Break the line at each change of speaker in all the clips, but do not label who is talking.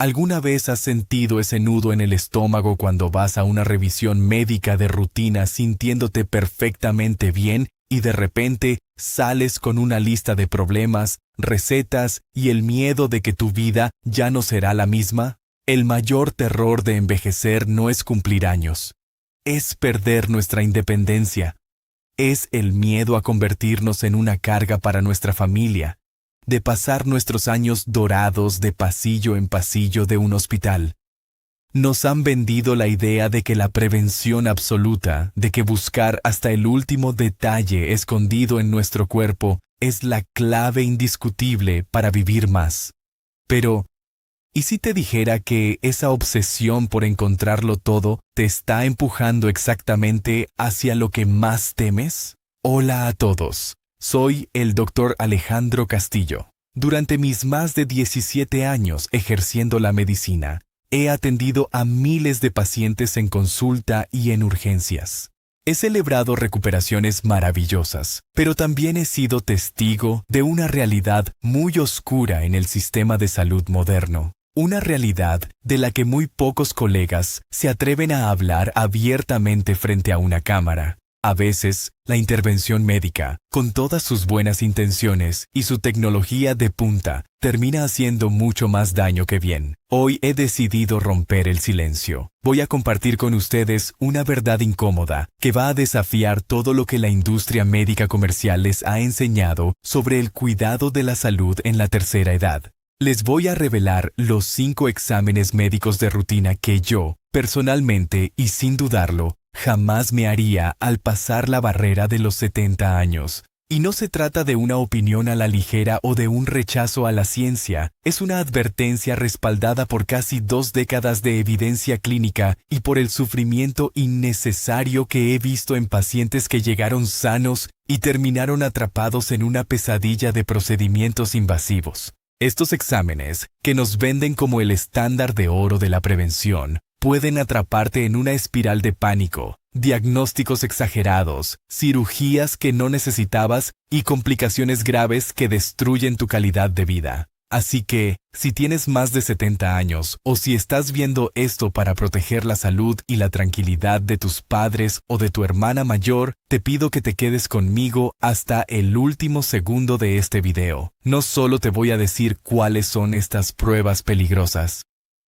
¿Alguna vez has sentido ese nudo en el estómago cuando vas a una revisión médica de rutina sintiéndote perfectamente bien y de repente sales con una lista de problemas, recetas y el miedo de que tu vida ya no será la misma? El mayor terror de envejecer no es cumplir años, es perder nuestra independencia. Es el miedo a convertirnos en una carga para nuestra familia, de pasar nuestros años dorados de pasillo en pasillo de un hospital. Nos han vendido la idea de que la prevención absoluta, de que buscar hasta el último detalle escondido en nuestro cuerpo es la clave indiscutible para vivir más. Pero, ¿y si te dijera que esa obsesión por encontrarlo todo te está empujando exactamente hacia lo que más temes? Hola a todos. Soy el Dr. Alejandro Castillo. Durante mis más de 17 años ejerciendo la medicina, he atendido a miles de pacientes en consulta y en urgencias. He celebrado recuperaciones maravillosas, pero también he sido testigo de una realidad muy oscura en el sistema de salud moderno. Una realidad de la que muy pocos colegas se atreven a hablar abiertamente frente a una cámara. A veces, la intervención médica, con todas sus buenas intenciones y su tecnología de punta, termina haciendo mucho más daño que bien. Hoy he decidido romper el silencio. Voy a compartir con ustedes una verdad incómoda que va a desafiar todo lo que la industria médica comercial les ha enseñado sobre el cuidado de la salud en la tercera edad. Les voy a revelar los 5 exámenes médicos de rutina que yo, personalmente y sin dudarlo, jamás me haría al pasar la barrera de los 70 años. Y no se trata de una opinión a la ligera o de un rechazo a la ciencia. Es una advertencia respaldada por casi 2 décadas de evidencia clínica y por el sufrimiento innecesario que he visto en pacientes que llegaron sanos y terminaron atrapados en una pesadilla de procedimientos invasivos. Estos exámenes, que nos venden como el estándar de oro de la prevención, pueden atraparte en una espiral de pánico, diagnósticos exagerados, cirugías que no necesitabas y complicaciones graves que destruyen tu calidad de vida. Así que, si tienes más de 70 años o si estás viendo esto para proteger la salud y la tranquilidad de tus padres o de tu hermana mayor, te pido que te quedes conmigo hasta el último segundo de este video. No solo te voy a decir cuáles son estas pruebas peligrosas.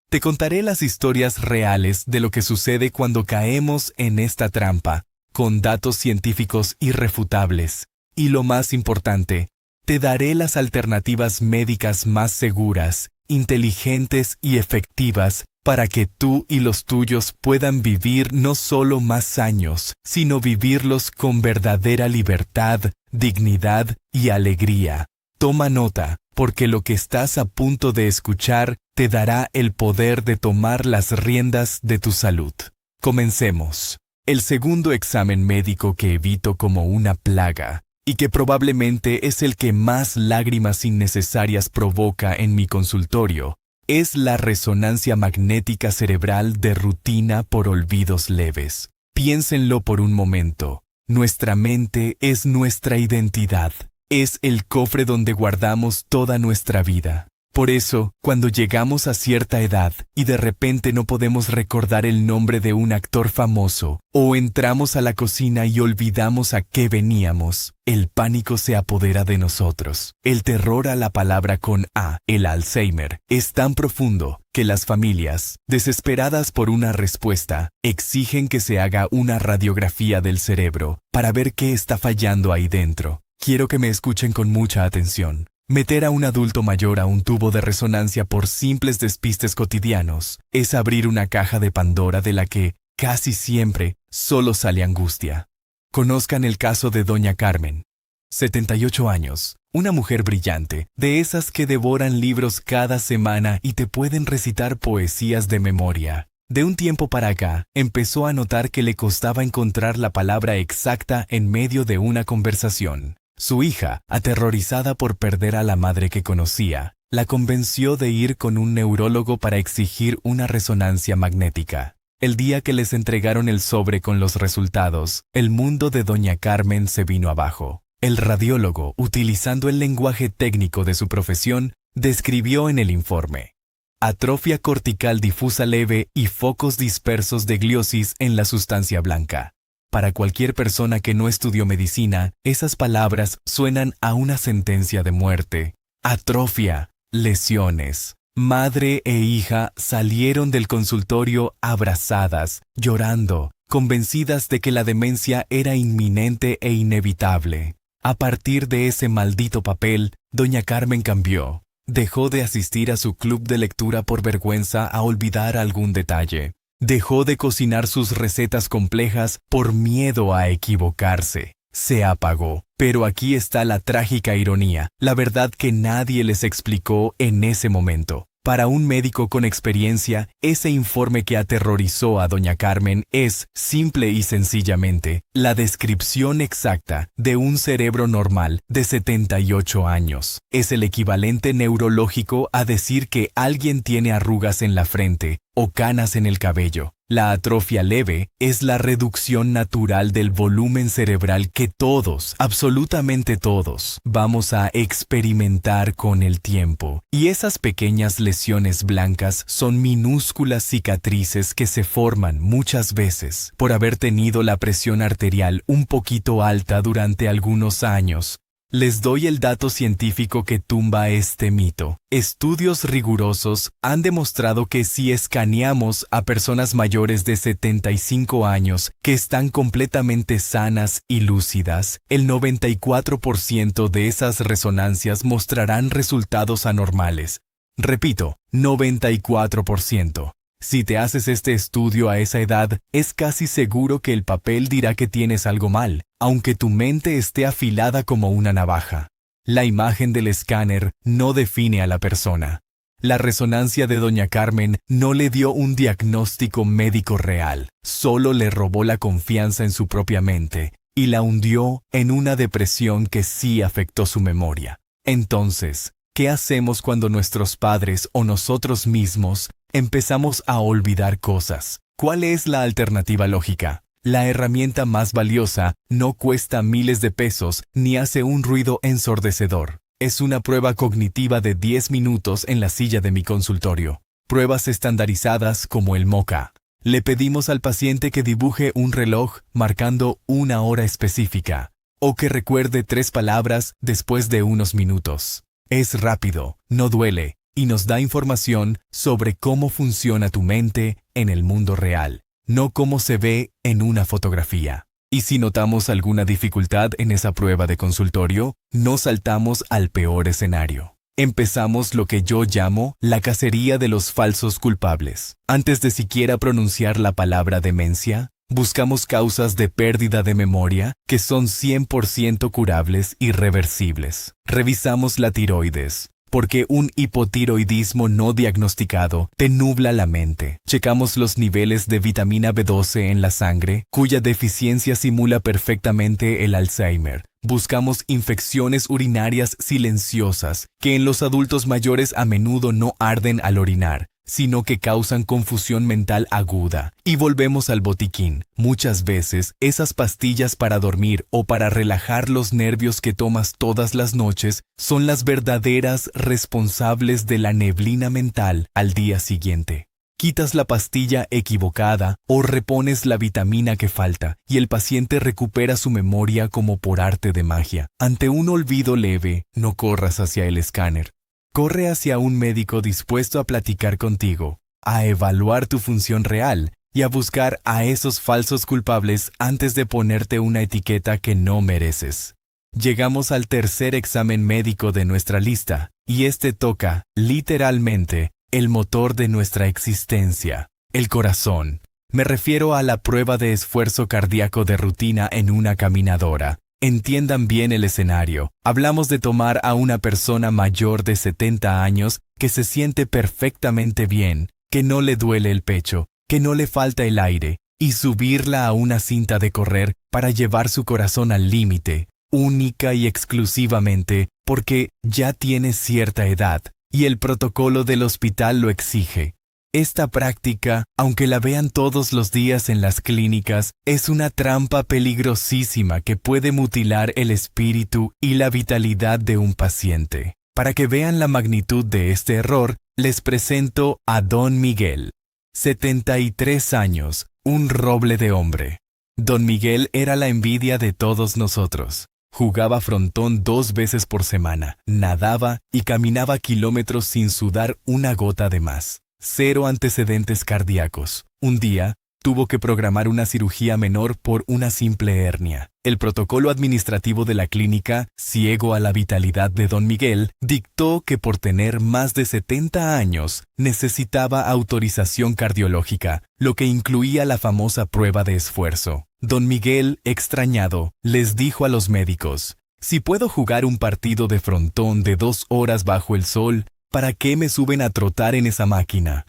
Te contaré las historias reales de lo que sucede cuando caemos en esta trampa, con datos científicos irrefutables. Y lo más importante, te daré las alternativas médicas más seguras, inteligentes y efectivas para que tú y los tuyos puedan vivir no solo más años, sino vivirlos con verdadera libertad, dignidad y alegría. Toma nota, porque lo que estás a punto de escuchar te dará el poder de tomar las riendas de tu salud. Comencemos. El segundo examen médico que evito como una plaga, y que probablemente es el que más lágrimas innecesarias provoca en mi consultorio, es la resonancia magnética cerebral de rutina por olvidos leves. Piénsenlo por un momento. Nuestra mente es nuestra identidad. Es el cofre donde guardamos toda nuestra vida. Por eso, cuando llegamos a cierta edad y de repente no podemos recordar el nombre de un actor famoso, o entramos a la cocina y olvidamos a qué veníamos, el pánico se apodera de nosotros. El terror a la palabra con A, el Alzheimer, es tan profundo que las familias, desesperadas por una respuesta, exigen que se haga una radiografía del cerebro para ver qué está fallando ahí dentro. Quiero que me escuchen con mucha atención. Meter a un adulto mayor a un tubo de resonancia por simples despistes cotidianos es abrir una caja de Pandora de la que, casi siempre, solo sale angustia. Conozcan el caso de Doña Carmen, 78 años, una mujer brillante, de esas que devoran libros cada semana y te pueden recitar poesías de memoria. De un tiempo para acá, empezó a notar que le costaba encontrar la palabra exacta en medio de una conversación. Su hija, aterrorizada por perder a la madre que conocía, la convenció de ir con un neurólogo para exigir una resonancia magnética. El día que les entregaron el sobre con los resultados, el mundo de Doña Carmen se vino abajo. El radiólogo, utilizando el lenguaje técnico de su profesión, describió en el informe: atrofia cortical difusa leve y focos dispersos de gliosis en la sustancia blanca. Para cualquier persona que no estudió medicina, esas palabras suenan a una sentencia de muerte. Atrofia, lesiones. Madre e hija salieron del consultorio abrazadas, llorando, convencidas de que la demencia era inminente e inevitable. A partir de ese maldito papel, doña Carmen cambió. Dejó de asistir a su club de lectura por vergüenza a olvidar algún detalle. Dejó de cocinar sus recetas complejas por miedo a equivocarse. Se apagó. Pero aquí está la trágica ironía, la verdad que nadie les explicó en ese momento. Para un médico con experiencia, ese informe que aterrorizó a doña Carmen es, simple y sencillamente, la descripción exacta de un cerebro normal de 78 años. Es el equivalente neurológico a decir que alguien tiene arrugas en la frente o canas en el cabello. La atrofia leve es la reducción natural del volumen cerebral que todos, absolutamente todos, vamos a experimentar con el tiempo. Y esas pequeñas lesiones blancas son minúsculas cicatrices que se forman muchas veces por haber tenido la presión arterial un poquito alta durante algunos años. Les doy el dato científico que tumba este mito. Estudios rigurosos han demostrado que si escaneamos a personas mayores de 75 años que están completamente sanas y lúcidas, el 94% de esas resonancias mostrarán resultados anormales. Repito, 94%. Si te haces este estudio a esa edad, es casi seguro que el papel dirá que tienes algo mal, aunque tu mente esté afilada como una navaja. La imagen del escáner no define a la persona. La resonancia de doña Carmen no le dio un diagnóstico médico real, solo le robó la confianza en su propia mente y la hundió en una depresión que sí afectó su memoria. Entonces, ¿qué hacemos cuando nuestros padres o nosotros mismos empezamos a olvidar cosas? ¿Cuál es la alternativa lógica? La herramienta más valiosa no cuesta miles de pesos ni hace un ruido ensordecedor. Es una prueba cognitiva de 10 minutos en la silla de mi consultorio. Pruebas estandarizadas como el MoCA. Le pedimos al paciente que dibuje un reloj marcando una hora específica, o que recuerde 3 palabras después de unos minutos. Es rápido, no duele, y nos da información sobre cómo funciona tu mente en el mundo real, no cómo se ve en una fotografía. Y si notamos alguna dificultad en esa prueba de consultorio, no saltamos al peor escenario. Empezamos lo que yo llamo la cacería de los falsos culpables. Antes de siquiera pronunciar la palabra demencia, buscamos causas de pérdida de memoria que son 100% curables y reversibles. Revisamos la tiroides, porque un hipotiroidismo no diagnosticado te nubla la mente. Checamos los niveles de vitamina B12 en la sangre, cuya deficiencia simula perfectamente el Alzheimer. Buscamos infecciones urinarias silenciosas, que en los adultos mayores a menudo no arden al orinar, sino que causan confusión mental aguda. Y volvemos al botiquín. Muchas veces, esas pastillas para dormir o para relajar los nervios que tomas todas las noches son las verdaderas responsables de la neblina mental al día siguiente. Quitas la pastilla equivocada o repones la vitamina que falta y el paciente recupera su memoria como por arte de magia. Ante un olvido leve, no corras hacia el escáner. Corre hacia un médico dispuesto a platicar contigo, a evaluar tu función real y a buscar a esos falsos culpables antes de ponerte una etiqueta que no mereces. Llegamos al tercer examen médico de nuestra lista, y este toca, literalmente, el motor de nuestra existencia, el corazón. Me refiero a la prueba de esfuerzo cardíaco de rutina en una caminadora. Entiendan bien el escenario. Hablamos de tomar a una persona mayor de 70 años que se siente perfectamente bien, que no le duele el pecho, que no le falta el aire, y subirla a una cinta de correr para llevar su corazón al límite, única y exclusivamente porque ya tiene cierta edad, y el protocolo del hospital lo exige. Esta práctica, aunque la vean todos los días en las clínicas, es una trampa peligrosísima que puede mutilar el espíritu y la vitalidad de un paciente. Para que vean la magnitud de este error, les presento a Don Miguel. 73 años, un roble de hombre. Don Miguel era la envidia de todos nosotros. Jugaba frontón 2 veces por semana, nadaba y caminaba kilómetros sin sudar una gota de más. 0 antecedentes cardíacos. Un día, tuvo que programar una cirugía menor por una simple hernia. El protocolo administrativo de la clínica, ciego a la vitalidad de Don Miguel, dictó que por tener más de 70 años necesitaba autorización cardiológica, lo que incluía la famosa prueba de esfuerzo. Don Miguel, extrañado, les dijo a los médicos: «Si puedo jugar un partido de frontón de 2 horas bajo el sol, ¿para qué me suben a trotar en esa máquina?».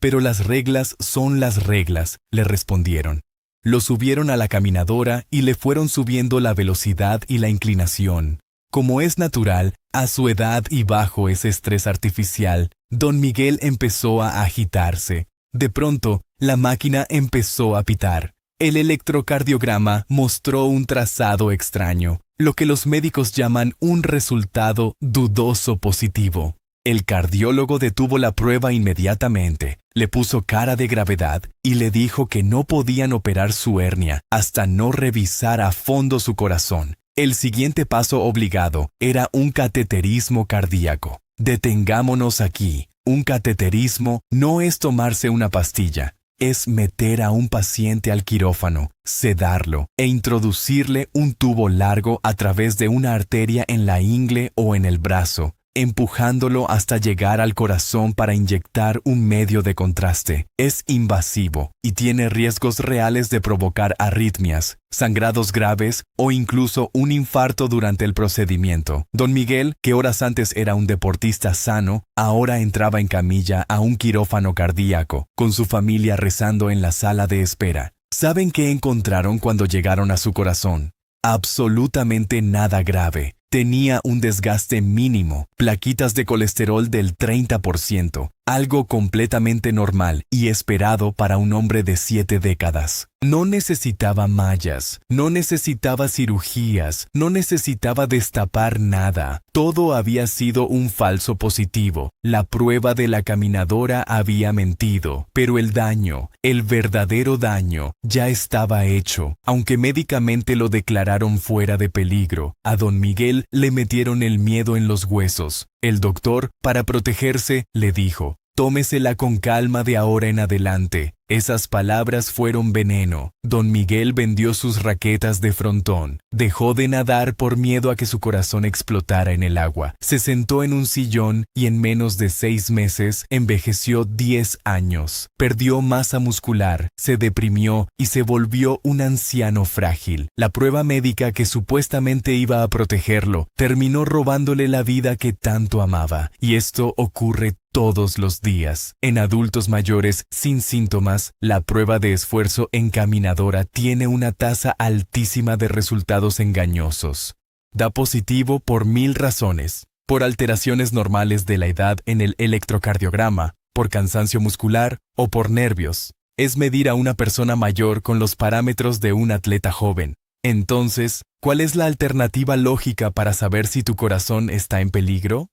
«Pero las reglas son las reglas», le respondieron. Lo subieron a la caminadora y le fueron subiendo la velocidad y la inclinación. Como es natural, a su edad y bajo ese estrés artificial, Don Miguel empezó a agitarse. De pronto, la máquina empezó a pitar. El electrocardiograma mostró un trazado extraño, lo que los médicos llaman un resultado dudoso positivo. El cardiólogo detuvo la prueba inmediatamente, le puso cara de gravedad y le dijo que no podían operar su hernia hasta no revisar a fondo su corazón. El siguiente paso obligado era un cateterismo cardíaco. Detengámonos aquí. Un cateterismo no es tomarse una pastilla, es meter a un paciente al quirófano, sedarlo e introducirle un tubo largo a través de una arteria en la ingle o en el brazo, empujándolo hasta llegar al corazón para inyectar un medio de contraste. Es invasivo y tiene riesgos reales de provocar arritmias, sangrados graves o incluso un infarto durante el procedimiento. Don Miguel, que horas antes era un deportista sano, ahora entraba en camilla a un quirófano cardíaco, con su familia rezando en la sala de espera. ¿Saben qué encontraron cuando llegaron a su corazón? Absolutamente nada grave. Tenía un desgaste mínimo, plaquitas de colesterol del 30%, algo completamente normal y esperado para un hombre de 7 décadas. No necesitaba mallas, no necesitaba cirugías, no necesitaba destapar nada. Todo había sido un falso positivo. La prueba de la caminadora había mentido, pero el daño, el verdadero daño, ya estaba hecho. Aunque médicamente lo declararon fuera de peligro, a Don Miguel le metieron el miedo en los huesos. El doctor, para protegerse, le dijo: «Tómesela con calma de ahora en adelante». Esas palabras fueron veneno. Don Miguel vendió sus raquetas de frontón. Dejó de nadar por miedo a que su corazón explotara en el agua. Se sentó en un sillón y en menos de 6 meses envejeció 10 años. Perdió masa muscular, se deprimió y se volvió un anciano frágil. La prueba médica que supuestamente iba a protegerlo terminó robándole la vida que tanto amaba. Y esto ocurre todos los días. En adultos mayores sin síntomas, la prueba de esfuerzo en caminadora tiene una tasa altísima de resultados engañosos. Da positivo por 1000 razones: por alteraciones normales de la edad en el electrocardiograma, por cansancio muscular o por nervios. Es medir a una persona mayor con los parámetros de un atleta joven. Entonces, ¿cuál es la alternativa lógica para saber si tu corazón está en peligro?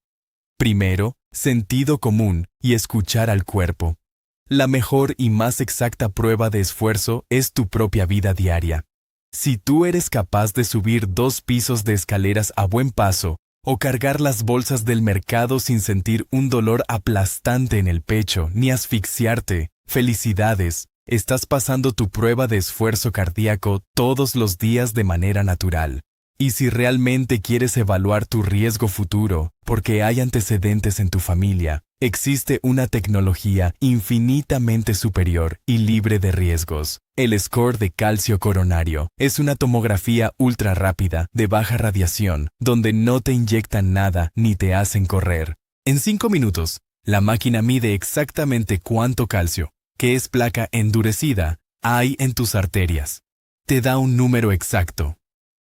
Primero, sentido común y escuchar al cuerpo. La mejor y más exacta prueba de esfuerzo es tu propia vida diaria. Si tú eres capaz de subir 2 pisos de escaleras a buen paso o cargar las bolsas del mercado sin sentir un dolor aplastante en el pecho ni asfixiarte, felicidades, estás pasando tu prueba de esfuerzo cardíaco todos los días de manera natural. Y si realmente quieres evaluar tu riesgo futuro, porque hay antecedentes en tu familia, existe una tecnología infinitamente superior y libre de riesgos. El score de calcio coronario es una tomografía ultra rápida de baja radiación, donde no te inyectan nada ni te hacen correr. En 5 minutos, la máquina mide exactamente cuánto calcio, que es placa endurecida, hay en tus arterias. Te da un número exacto.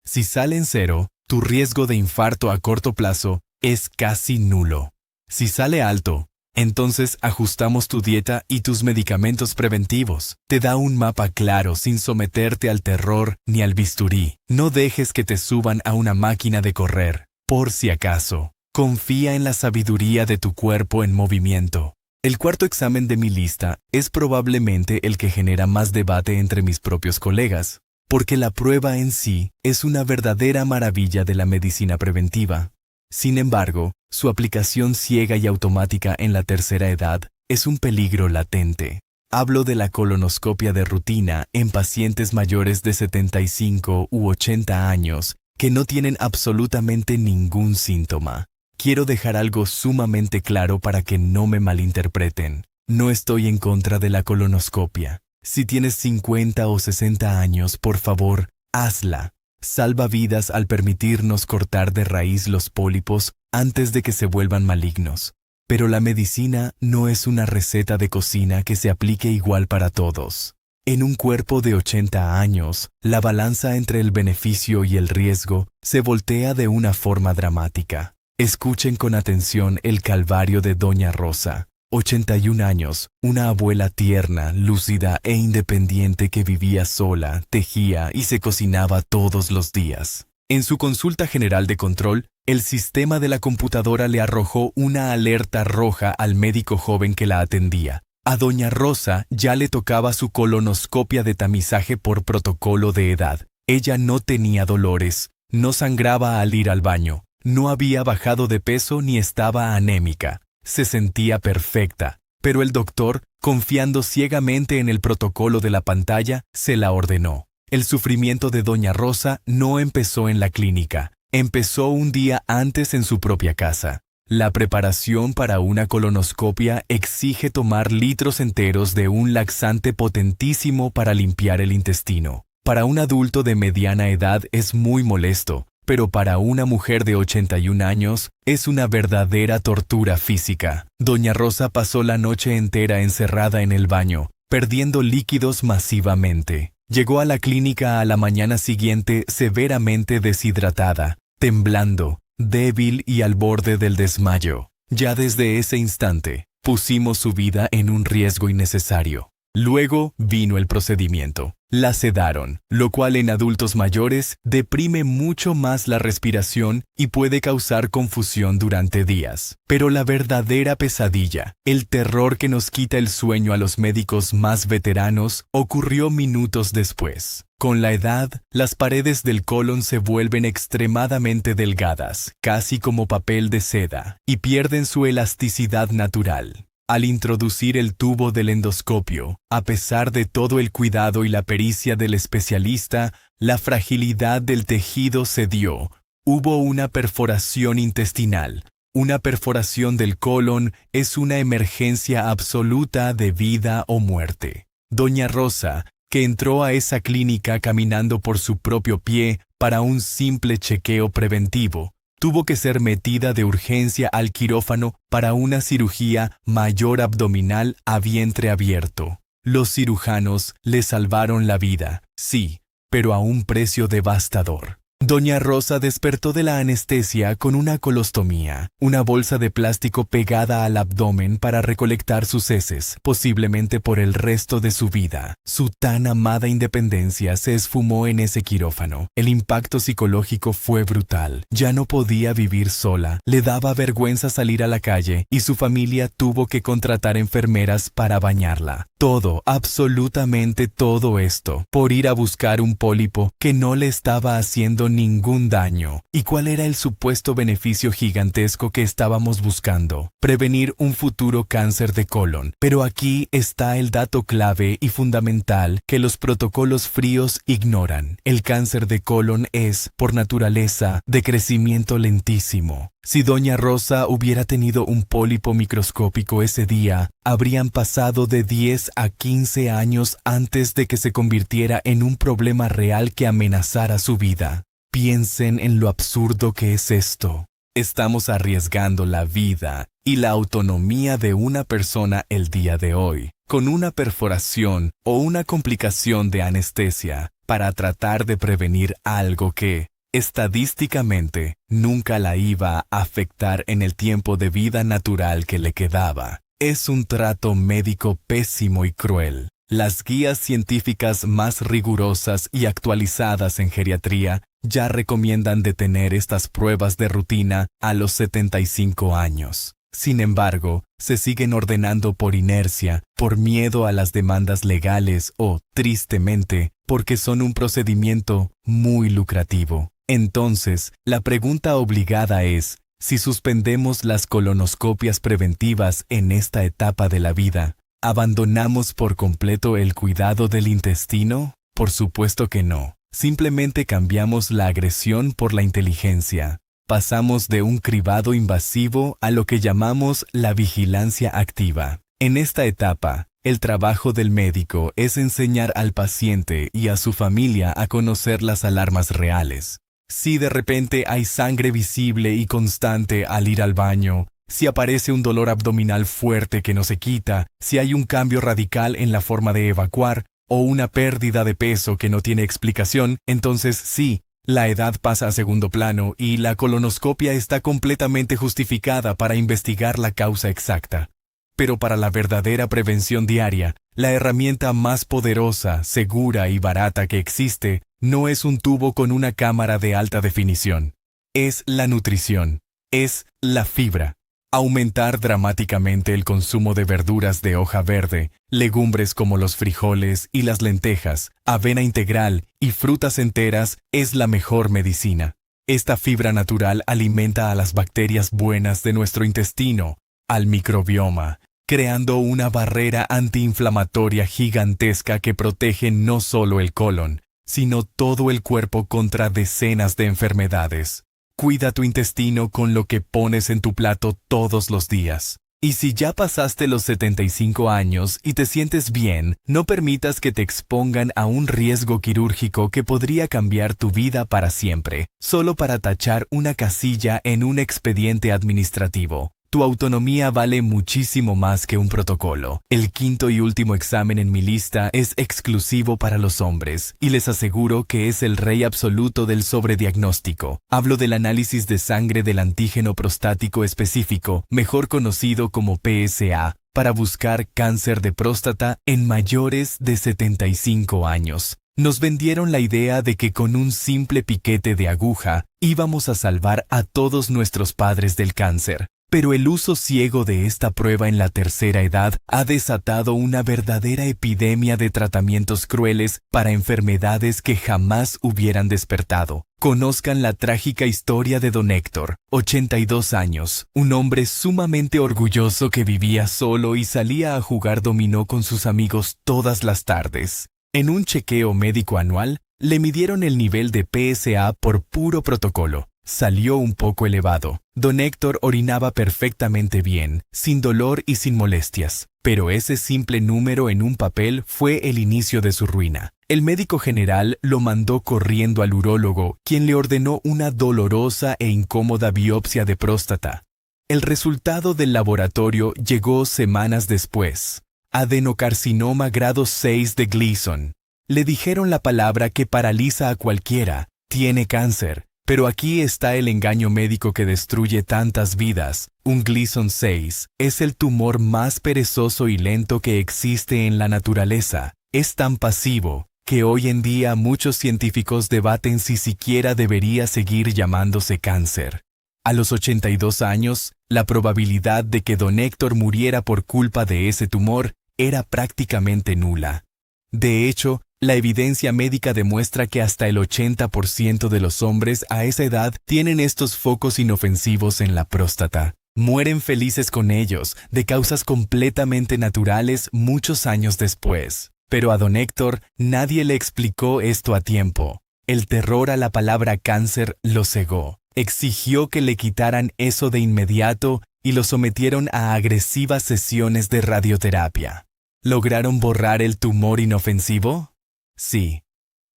Si sale en 0, tu riesgo de infarto a corto plazo es casi nulo. Si sale alto, entonces ajustamos tu dieta y tus medicamentos preventivos. Te da un mapa claro sin someterte al terror ni al bisturí. No dejes que te suban a una máquina de correr, por si acaso. Confía en la sabiduría de tu cuerpo en movimiento. El cuarto examen de mi lista es probablemente el que genera más debate entre mis propios colegas, porque la prueba en sí es una verdadera maravilla de la medicina preventiva. Sin embargo, su aplicación ciega y automática en la tercera edad es un peligro latente. Hablo de la colonoscopia de rutina en pacientes mayores de 75 u 80 años que no tienen absolutamente ningún síntoma. Quiero dejar algo sumamente claro para que no me malinterpreten. No estoy en contra de la colonoscopia. Si tienes 50 o 60 años, por favor, hazla. Salva vidas al permitirnos cortar de raíz los pólipos antes de que se vuelvan malignos. Pero la medicina no es una receta de cocina que se aplique igual para todos. En un cuerpo de 80 años, la balanza entre el beneficio y el riesgo se voltea de una forma dramática. Escuchen con atención el calvario de Doña Rosa, 81 años, una abuela tierna, lúcida e independiente que vivía sola, tejía y se cocinaba todos los días. En su consulta general de control, el sistema de la computadora le arrojó una alerta roja al médico joven que la atendía. A Doña Rosa ya le tocaba su colonoscopia de tamizaje por protocolo de edad. Ella no tenía dolores, no sangraba al ir al baño. No había bajado de peso ni estaba anémica. Se sentía perfecta, pero el doctor, confiando ciegamente en el protocolo de la pantalla, se la ordenó. El sufrimiento de Doña Rosa no empezó en la clínica, empezó un día antes en su propia casa. La preparación para una colonoscopia exige tomar litros enteros de un laxante potentísimo para limpiar el intestino. Para un adulto de mediana edad es muy molesto, pero para una mujer de 81 años es una verdadera tortura física. Doña Rosa pasó la noche entera encerrada en el baño, perdiendo líquidos masivamente. Llegó a la clínica a la mañana siguiente severamente deshidratada, temblando, débil y al borde del desmayo. Ya desde ese instante, pusimos su vida en un riesgo innecesario. Luego vino el procedimiento. La sedaron, lo cual en adultos mayores deprime mucho más la respiración y puede causar confusión durante días. Pero la verdadera pesadilla, el terror que nos quita el sueño a los médicos más veteranos, ocurrió minutos después. Con la edad, las paredes del colon se vuelven extremadamente delgadas, casi como papel de seda, y pierden su elasticidad natural. Al introducir el tubo del endoscopio, a pesar de todo el cuidado y la pericia del especialista, la fragilidad del tejido cedió. Hubo una perforación intestinal. Una perforación del colon es una emergencia absoluta de vida o muerte. Doña Rosa, que entró a esa clínica caminando por su propio pie para un simple chequeo preventivo, tuvo que ser metida de urgencia al quirófano para una cirugía mayor abdominal a vientre abierto. Los cirujanos le salvaron la vida, sí, pero a un precio devastador. Doña Rosa despertó de la anestesia con una colostomía, una bolsa de plástico pegada al abdomen para recolectar sus heces, posiblemente por el resto de su vida. Su tan amada independencia se esfumó en ese quirófano. El impacto psicológico fue brutal. Ya no podía vivir sola, le daba vergüenza salir a la calle y su familia tuvo que contratar enfermeras para bañarla. Todo, absolutamente todo esto, por ir a buscar un pólipo que no le estaba haciendo ningún daño. ¿Y cuál era el supuesto beneficio gigantesco que estábamos buscando? Prevenir un futuro cáncer de colon. Pero aquí está el dato clave y fundamental que los protocolos fríos ignoran. El cáncer de colon es, por naturaleza, de crecimiento lentísimo. Si Doña Rosa hubiera tenido un pólipo microscópico ese día, habrían pasado de 10 a 15 años antes de que se convirtiera en un problema real que amenazara su vida. Piensen en lo absurdo que es esto. Estamos arriesgando la vida y la autonomía de una persona el día de hoy, con una perforación o una complicación de anestesia, para tratar de prevenir algo que, estadísticamente, nunca la iba a afectar en el tiempo de vida natural que le quedaba. Es un trato médico pésimo y cruel. Las guías científicas más rigurosas y actualizadas en geriatría ya recomiendan detener estas pruebas de rutina a los 75 años. Sin embargo, se siguen ordenando por inercia, por miedo a las demandas legales o, tristemente, porque son un procedimiento muy lucrativo. Entonces, la pregunta obligada es, si suspendemos las colonoscopias preventivas en esta etapa de la vida, ¿abandonamos por completo el cuidado del intestino? Por supuesto que no. Simplemente cambiamos la agresión por la inteligencia. Pasamos de un cribado invasivo a lo que llamamos la vigilancia activa. En esta etapa, el trabajo del médico es enseñar al paciente y a su familia a conocer las alarmas reales. Si de repente hay sangre visible y constante al ir al baño, si aparece un dolor abdominal fuerte que no se quita, si hay un cambio radical en la forma de evacuar o una pérdida de peso que no tiene explicación, entonces sí, la edad pasa a segundo plano y la colonoscopia está completamente justificada para investigar la causa exacta. Pero para la verdadera prevención diaria, la herramienta más poderosa, segura y barata que existe no es un tubo con una cámara de alta definición. Es la nutrición. Es la fibra. Aumentar dramáticamente el consumo de verduras de hoja verde, legumbres como los frijoles y las lentejas, avena integral y frutas enteras es la mejor medicina. Esta fibra natural alimenta a las bacterias buenas de nuestro intestino, al microbioma, creando una barrera antiinflamatoria gigantesca que protege no solo el colon, sino todo el cuerpo contra decenas de enfermedades. Cuida tu intestino con lo que pones en tu plato todos los días. Y si ya pasaste los 75 años y te sientes bien, no permitas que te expongan a un riesgo quirúrgico que podría cambiar tu vida para siempre, solo para tachar una casilla en un expediente administrativo. Tu autonomía vale muchísimo más que un protocolo. El quinto y último examen en mi lista es exclusivo para los hombres, y les aseguro que es el rey absoluto del sobrediagnóstico. Hablo del análisis de sangre del antígeno prostático específico, mejor conocido como PSA, para buscar cáncer de próstata en mayores de 75 años. Nos vendieron la idea de que con un simple piquete de aguja íbamos a salvar a todos nuestros padres del cáncer. Pero el uso ciego de esta prueba en la tercera edad ha desatado una verdadera epidemia de tratamientos crueles para enfermedades que jamás hubieran despertado. Conozcan la trágica historia de Don Héctor, 82 años, un hombre sumamente orgulloso que vivía solo y salía a jugar dominó con sus amigos todas las tardes. En un chequeo médico anual, le midieron el nivel de PSA por puro protocolo. Salió un poco elevado. Don Héctor orinaba perfectamente bien, sin dolor y sin molestias, pero ese simple número en un papel fue el inicio de su ruina. El médico general lo mandó corriendo al urólogo, quien le ordenó una dolorosa e incómoda biopsia de próstata. El resultado del laboratorio llegó semanas después. Adenocarcinoma grado 6 de Gleason. Le dijeron la palabra que paraliza a cualquiera. Tiene cáncer. Pero aquí está el engaño médico que destruye tantas vidas. Un Gleason 6 es el tumor más perezoso y lento que existe en la naturaleza. Es tan pasivo que hoy en día muchos científicos debaten si siquiera debería seguir llamándose cáncer. A los 82 años, la probabilidad de que Don Héctor muriera por culpa de ese tumor era prácticamente nula. De hecho, la evidencia médica demuestra que hasta el 80% de los hombres a esa edad tienen estos focos inofensivos en la próstata. Mueren felices con ellos, de causas completamente naturales muchos años después. Pero a Don Héctor nadie le explicó esto a tiempo. El terror a la palabra cáncer lo cegó. Exigió que le quitaran eso de inmediato y lo sometieron a agresivas sesiones de radioterapia. ¿Lograron borrar el tumor inofensivo? Sí.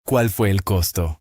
¿Cuál fue el costo?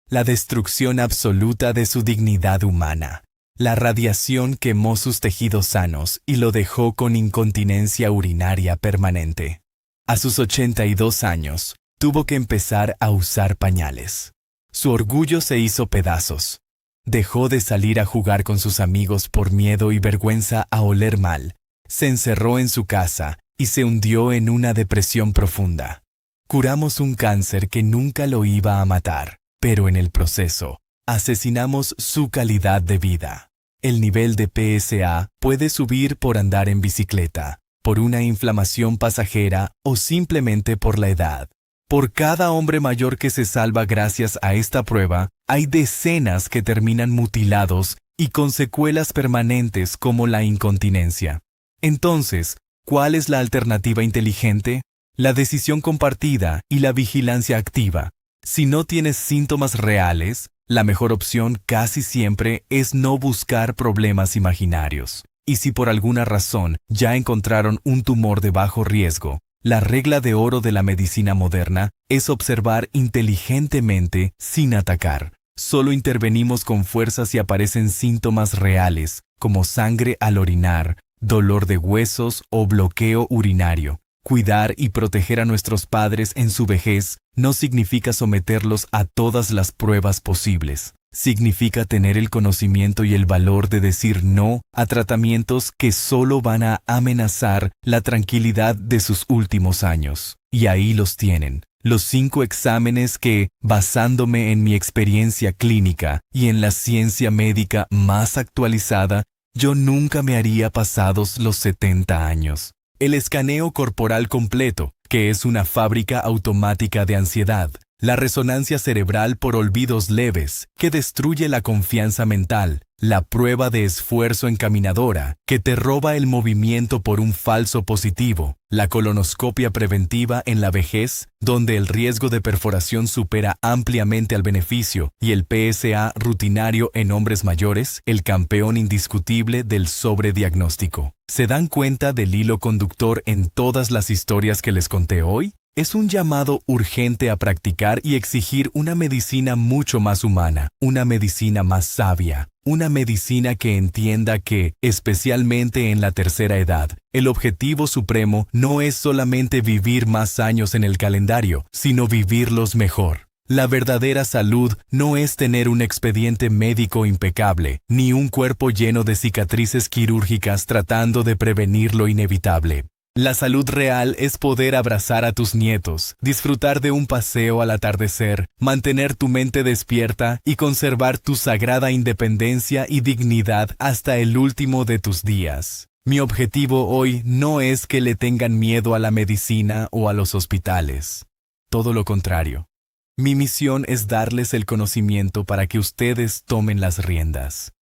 La destrucción absoluta de su dignidad humana. La radiación quemó sus tejidos sanos y lo dejó con incontinencia urinaria permanente. A sus 82 años, tuvo que empezar a usar pañales. Su orgullo se hizo pedazos. Dejó de salir a jugar con sus amigos por miedo y vergüenza a oler mal. Se encerró en su casa y se hundió en una depresión profunda. Curamos un cáncer que nunca lo iba a matar, pero en el proceso, asesinamos su calidad de vida. El nivel de PSA puede subir por andar en bicicleta, por una inflamación pasajera o simplemente por la edad. Por cada hombre mayor que se salva gracias a esta prueba, hay decenas que terminan mutilados y con secuelas permanentes como la incontinencia. Entonces, ¿cuál es la alternativa inteligente? La decisión compartida y la vigilancia activa. Si no tienes síntomas reales, la mejor opción casi siempre es no buscar problemas imaginarios. Y si por alguna razón ya encontraron un tumor de bajo riesgo, la regla de oro de la medicina moderna es observar inteligentemente sin atacar. Solo intervenimos con fuerza si aparecen síntomas reales, como sangre al orinar, dolor de huesos o bloqueo urinario. Cuidar y proteger a nuestros padres en su vejez no significa someterlos a todas las pruebas posibles. Significa tener el conocimiento y el valor de decir no a tratamientos que solo van a amenazar la tranquilidad de sus últimos años. Y ahí los tienen, los 5 exámenes que, basándome en mi experiencia clínica y en la ciencia médica más actualizada, yo nunca me haría pasados los 70 años. El escaneo corporal completo, que es una fábrica automática de ansiedad. La resonancia cerebral por olvidos leves, que destruye la confianza mental. La prueba de esfuerzo encaminadora, que te roba el movimiento por un falso positivo. La colonoscopia preventiva en la vejez, donde el riesgo de perforación supera ampliamente al beneficio. Y el PSA rutinario en hombres mayores, el campeón indiscutible del sobrediagnóstico. ¿Se dan cuenta del hilo conductor en todas las historias que les conté hoy? Es un llamado urgente a practicar y exigir una medicina mucho más humana, una medicina más sabia, una medicina que entienda que, especialmente en la tercera edad, el objetivo supremo no es solamente vivir más años en el calendario, sino vivirlos mejor. La verdadera salud no es tener un expediente médico impecable, ni un cuerpo lleno de cicatrices quirúrgicas tratando de prevenir lo inevitable. La salud real es poder abrazar a tus nietos, disfrutar de un paseo al atardecer, mantener tu mente despierta y conservar tu sagrada independencia y dignidad hasta el último de tus días. Mi objetivo hoy no es que le tengan miedo a la medicina o a los hospitales. Todo lo contrario. Mi misión es darles el conocimiento para que ustedes tomen las riendas.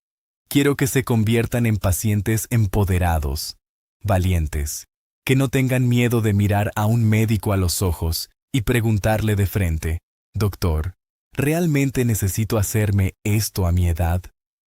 Quiero que se conviertan en pacientes empoderados, valientes, que no tengan miedo de mirar a un médico a los ojos y preguntarle de frente, «Doctor, ¿realmente necesito hacerme esto a mi edad?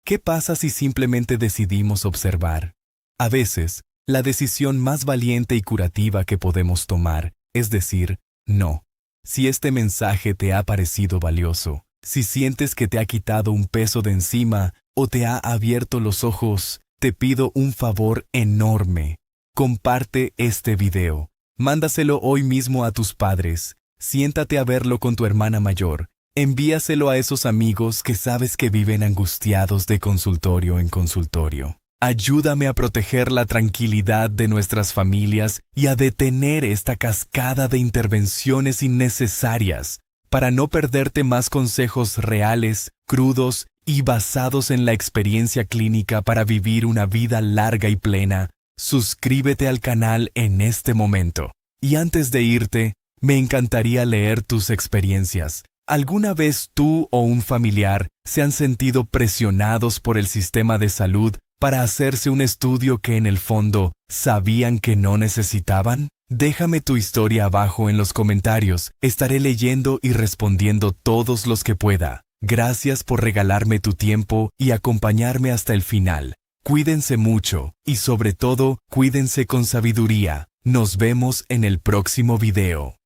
¿Qué pasa si simplemente decidimos observar?» A veces, la decisión más valiente y curativa que podemos tomar es decir, no. Si este mensaje te ha parecido valioso, si sientes que te ha quitado un peso de encima o te ha abierto los ojos, te pido un favor enorme. Comparte este video. Mándaselo hoy mismo a tus padres. Siéntate a verlo con tu hermana mayor. Envíaselo a esos amigos que sabes que viven angustiados de consultorio en consultorio. Ayúdame a proteger la tranquilidad de nuestras familias y a detener esta cascada de intervenciones innecesarias para no perderte más consejos reales, crudos y basados en la experiencia clínica para vivir una vida larga y plena. Suscríbete al canal en este momento. Y antes de irte, me encantaría leer tus experiencias. ¿Alguna vez tú o un familiar se han sentido presionados por el sistema de salud para hacerse un estudio que en el fondo sabían que no necesitaban? Déjame tu historia abajo en los comentarios. Estaré leyendo y respondiendo todos los que pueda. Gracias por regalarme tu tiempo y acompañarme hasta el final. Cuídense mucho y sobre todo, cuídense con sabiduría. Nos vemos en el próximo video.